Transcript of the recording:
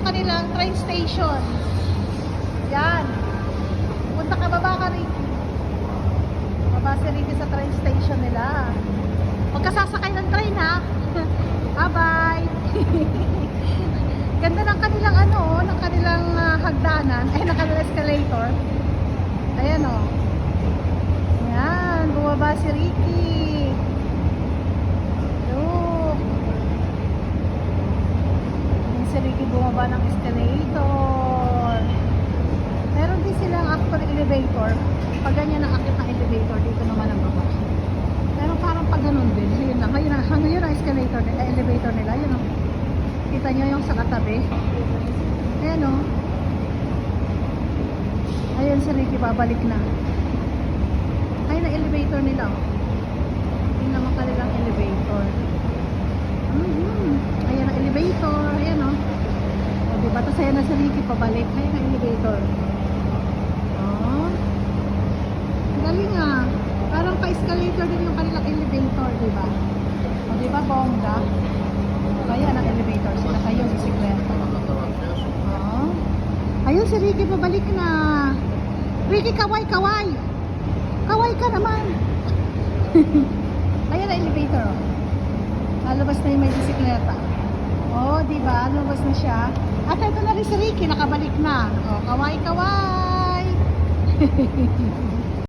yung kanilang train station. Yan. Punta ka, baba ka, Ricky. Baba si Ricky sa train station nila. Huwag ka sasakay ng train, ha? Bye-bye. Ganda ng kanilang ng kanilang hagdanan. Ay, ng kanilang escalator. Ayan, oh. Yan, bumaba si Ricky. Look. Yan si Ricky bumaba ng escalator. Meron din silang actual elevator. Pag ganyan ang akit ng elevator, dito naman ang baba. Pero parang pag ganun din. Yun lang. Ngayon ang escalator nila, elevator nila. Yun, oh. Kita nyo yung sa katabi. Ayan, oh. Ayan si Ricky, babalik na. Ayan ang elevator nila, oh. Yun naman kanilang elevator. Ayan ang elevator. Ayan, oh. O, diba? Tapos ayan na si Ricky, pabalik. Ayan ang elevator. Oh. Galing, ah. Parang pa-escalator din yung kanilang elevator, diba? O, diba, bongga? Ayan ang elevator. Sila kayo, bisikleta. Oh. Ayun si Ricky, pabalik na. Ricky, kaway, kaway. Kaway ka naman. Ayan ang elevator, oh. Lalabas na yung may bisikleta. Oh, diba? Lalabas na siya. At ito na rin si Ricky, nakabalik na. Oh, kaway, kaway.